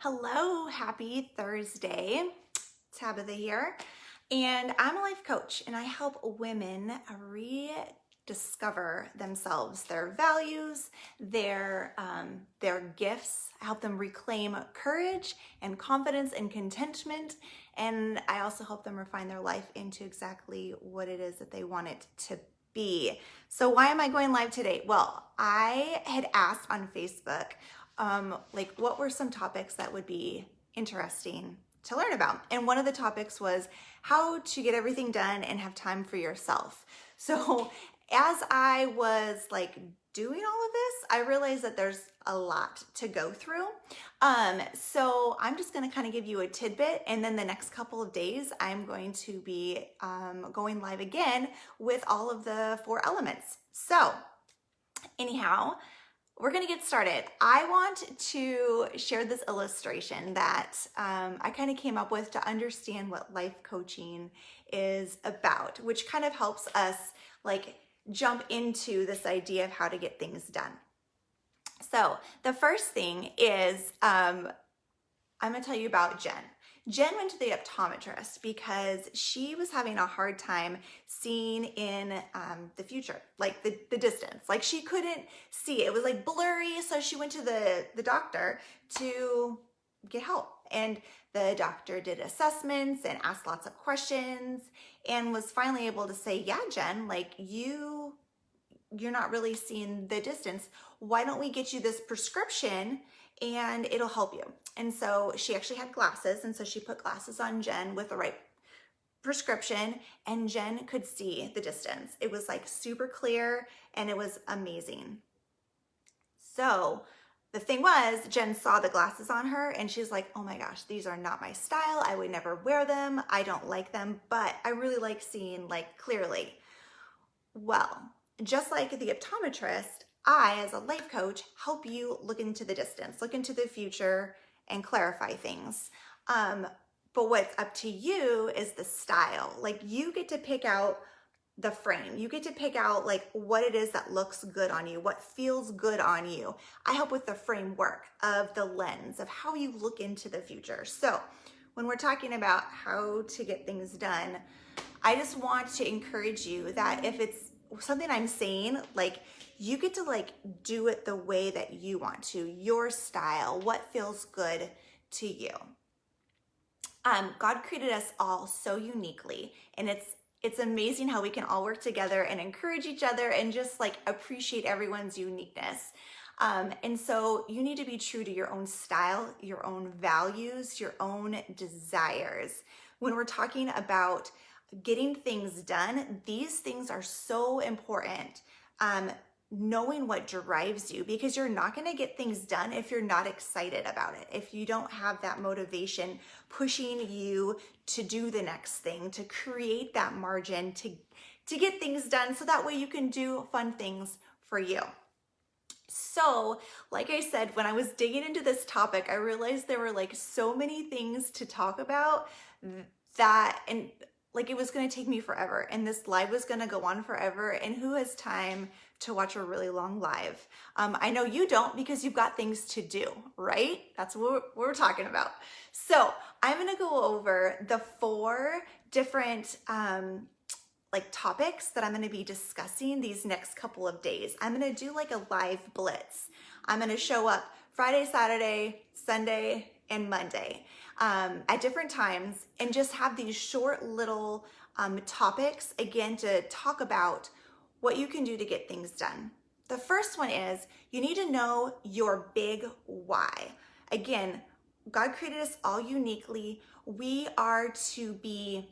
Hello, happy Thursday. Tabitha here, and I'm a life coach and I help women rediscover themselves, their values, their gifts. I help them reclaim courage and confidence and contentment, and I also help them refine their life into exactly what it is that they want it to be. So why am I going live today? Well, I had asked on Facebook like what were some topics that would be interesting to learn about. And one of the topics was how to get everything done and have time for yourself. So as I was like doing all of this, I realized that there's a lot to go through. So I'm just going to kind of give you a tidbit, and then the next couple of days I'm going to be going live again with all of the 4 elements. So anyhow, we're gonna get started. I want to share this illustration that I kind of came up with to understand what life coaching is about, which kind of helps us like jump into this idea of how to get things done. So the first thing is I'm gonna tell you about Jen. Jen went to the optometrist because she was having a hard time seeing in the future, like the distance. Like she couldn't see. It was like blurry. So she went to the doctor to get help. And the doctor did assessments and asked lots of questions and was finally able to say, yeah, Jen, like you're not really seeing the distance. Why don't we get you this prescription and it'll help you? And so she actually had glasses, and so she put glasses on Jen with the right prescription, and Jen could see the distance. It was like super clear and it was amazing. So the thing was, Jen saw the glasses on her and she's like, oh my gosh, these are not my style. I would never wear them. I don't like them, but I really like seeing like clearly. Well, just like the optometrist, I, as a life coach, help you look into the distance, look into the future, and clarify things. But what's up to you is the style. Like you get to pick out the frame. You get to pick out like what it is that looks good on you, what feels good on you. I help with the framework of the lens of how you look into the future. So when we're talking about how to get things done, I just want to encourage you that if it's something I'm saying, like you get to like do it the way that you want to, your style, what feels good to you. God created us all so uniquely, and it's amazing how we can all work together and encourage each other and just like appreciate everyone's uniqueness. And so you need to be true to your own style, your own values, your own desires. When we're talking about getting things done, these things are so important. Knowing what drives you, because you're not going to get things done if you're not excited about it. If you don't have that motivation pushing you to do the next thing, to create that margin, to get things done so that way you can do fun things for you. So, like I said, when I was digging into this topic, I realized there were like so many things to talk about that, and like it was going to take me forever, and this live was going to go on forever, and who has time to watch a really long live? I know you don't, because you've got things to do, right? That's what we're talking about. So I'm going to go over the 4 different like topics that I'm going to be discussing these next couple of days. I'm going to do like a live blitz. I'm going to show up Friday, Saturday, Sunday, and Monday at different times, and just have these short little topics again to talk about what you can do to get things done. The first one is you need to know your big why. Again, God created us all uniquely. We are to be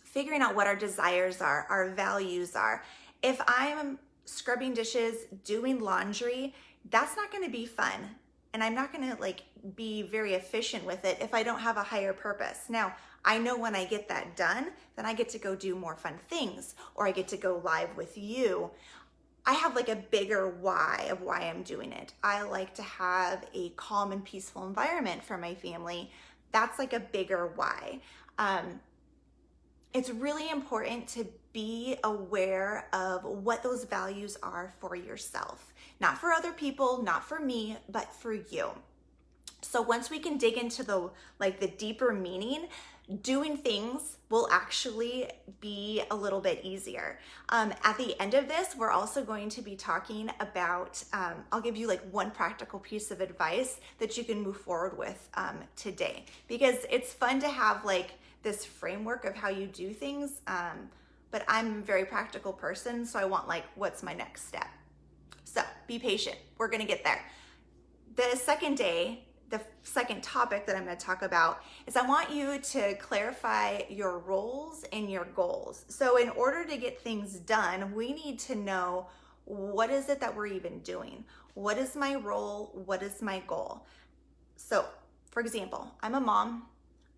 figuring out what our desires are, our values are. If I'm scrubbing dishes, doing laundry, that's not going to be fun. And I'm not going to like be very efficient with it if I don't have a higher purpose. Now, I know when I get that done, then I get to go do more fun things, or I get to go live with you. I have like a bigger why of why I'm doing it. I like to have a calm and peaceful environment for my family. That's like a bigger why. It's really important to be aware of what those values are for yourself. Not for other people, not for me, but for you. So once we can dig into the deeper meaning, doing things will actually be a little bit easier. At the end of this, we're also going to be talking about, I'll give you like one practical piece of advice that you can move forward with today, because it's fun to have like this framework of how you do things. But I'm a very practical person, so I want like, what's my next step? So be patient, we're gonna get there. The second day, the second topic that I'm going to talk about is I want you to clarify your roles and your goals. So in order to get things done, we need to know, what is it that we're even doing? What is my role? What is my goal? So for example, I'm a mom,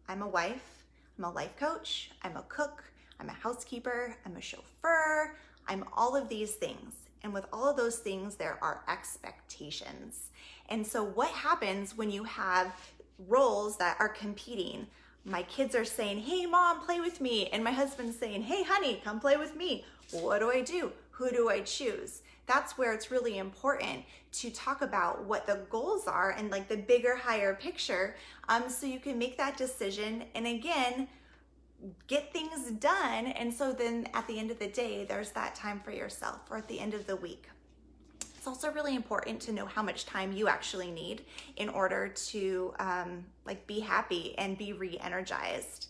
I'm a wife, I'm a life coach, I'm a cook, I'm a housekeeper, I'm a chauffeur, I'm all of these things. And with all of those things, there are expectations. And so what happens when you have roles that are competing? My kids are saying, hey mom, play with me. And my husband's saying, hey honey, come play with me. What do I do? Who do I choose? That's where it's really important to talk about what the goals are and like the bigger, higher picture, so you can make that decision. And again, get things done. And so then at the end of the day, there's that time for yourself, or at the end of the week. It's also really important to know how much time you actually need in order to be happy and be re-energized.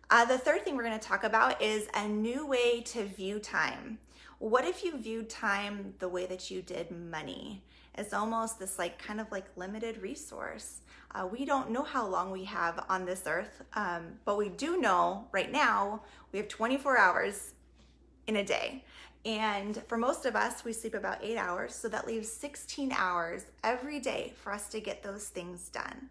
The third thing we're going to talk about is a new way to view time. What if you viewed time the way that you did money? It's almost this kind of limited resource. We don't know how long we have on this earth, but we do know right now we have 24 hours in a day. And for most of us, we sleep about 8 hours. So that leaves 16 hours every day for us to get those things done.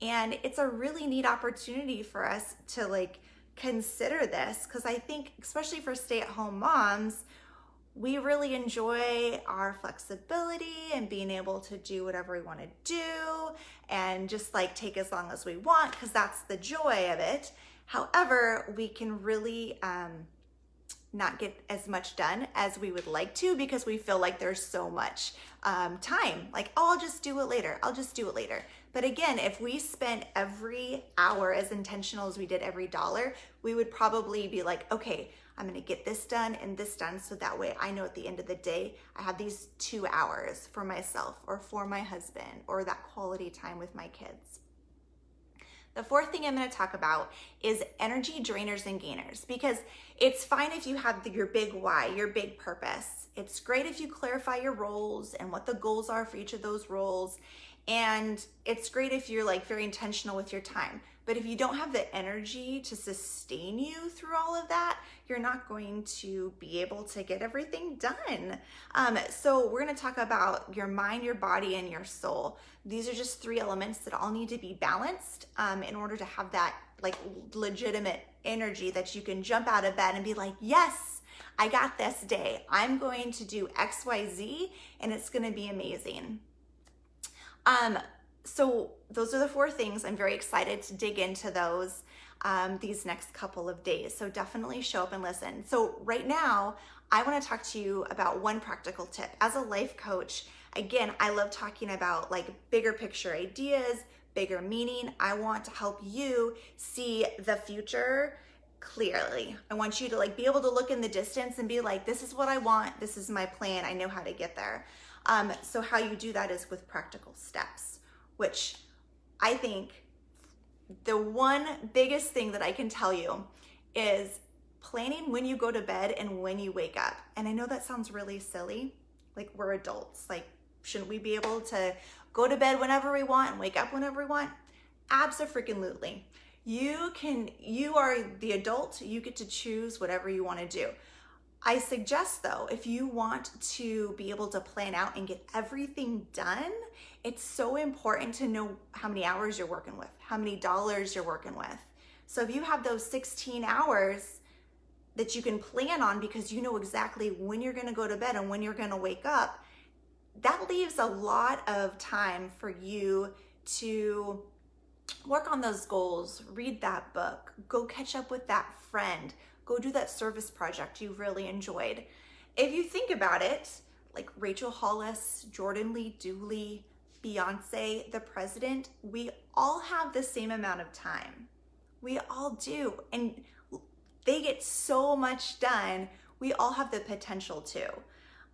And it's a really neat opportunity for us to consider this, because I think especially for stay-at-home moms, we really enjoy our flexibility and being able to do whatever we want to do and just take as long as we want, because that's the joy of it. However, we can really not get as much done as we would like to, because we feel like there's so much time. Oh, I'll just do it later. I'll just do it later. But again, if we spent every hour as intentional as we did every dollar, we would probably be like, okay, I'm gonna get this done and this done, so that way I know at the end of the day, I have these 2 hours for myself or for my husband, or that quality time with my kids. The fourth thing I'm going to talk about is energy drainers and gainers, because it's fine if you have your big why, your big purpose. It's great if you clarify your roles and what the goals are for each of those roles. And it's great if you're very intentional with your time. But if you don't have the energy to sustain you through all of that, you're not going to be able to get everything done. So we're going to talk about your mind, your body, and your soul. These are just 3 elements that all need to be balanced in order to have that legitimate energy that you can jump out of bed and be like, yes, I got this day. I'm going to do X, Y, Z, and it's going to be amazing. So those are the 4 things. I'm very excited to dig into those these next couple of days. So definitely show up and listen. So right now, I want to talk to you about one practical tip. As a life coach, again, I love talking about bigger picture ideas, bigger meaning. I want to help you see the future clearly. I want you to be able to look in the distance and be like, this is what I want. This is my plan. I know how to get there. So how you do that is with practical steps, which I think the one biggest thing that I can tell you is planning when you go to bed and when you wake up. And I know that sounds really silly. We're adults. Shouldn't we be able to go to bed whenever we want and wake up whenever we want? Abso-freaking-lutely. You are the adult. You get to choose whatever you want to do. I suggest though, if you want to be able to plan out and get everything done, it's so important to know how many hours you're working with, how many dollars you're working with. So if you have those 16 hours that you can plan on, because you know exactly when you're going to go to bed and when you're going to wake up, that leaves a lot of time for you to work on those goals, read that book, go catch up with that friend, go do that service project you really enjoyed. If you think about it, Rachel Hollis, Jordan Lee Dooley, Beyonce, the president, we all have the same amount of time. We all do. And they get so much done. We all have the potential to.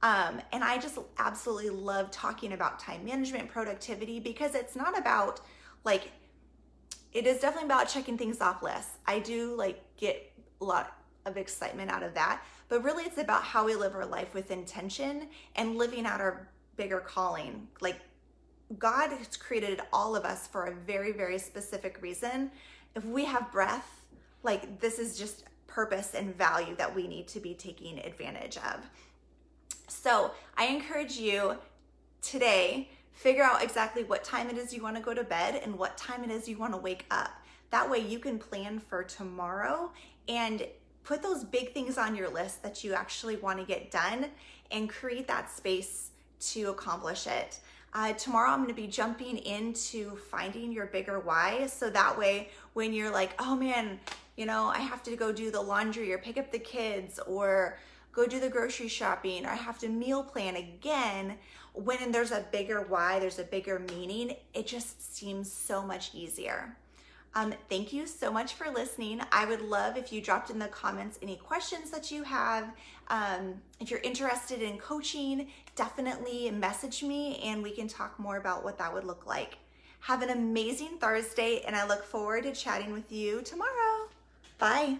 And I just absolutely love talking about time management, productivity, because it's not about like, it is definitely about checking things off lists. I do like get a lot of excitement out of that, but really it's about how we live our life with intention and living out our bigger calling. Like, God has created all of us for a very, very specific reason. If we have breath, like, this is just purpose and value that we need to be taking advantage of. So I encourage you today, figure out exactly what time it is you want to go to bed and what time it is you want to wake up. That way you can plan for tomorrow and put those big things on your list that you actually want to get done and create that space to accomplish it. Tomorrow I'm going to be jumping into finding your bigger why. So that way when you're like, oh man, you know, I have to go do the laundry or pick up the kids or go do the grocery shopping, or I have to meal plan again, when there's a bigger why, there's a bigger meaning, it just seems so much easier. Thank you so much for listening. I would love if you dropped in the comments any questions that you have. If you're interested in coaching, definitely message me and we can talk more about what that would look like. Have an amazing Thursday, and I look forward to chatting with you tomorrow. Bye.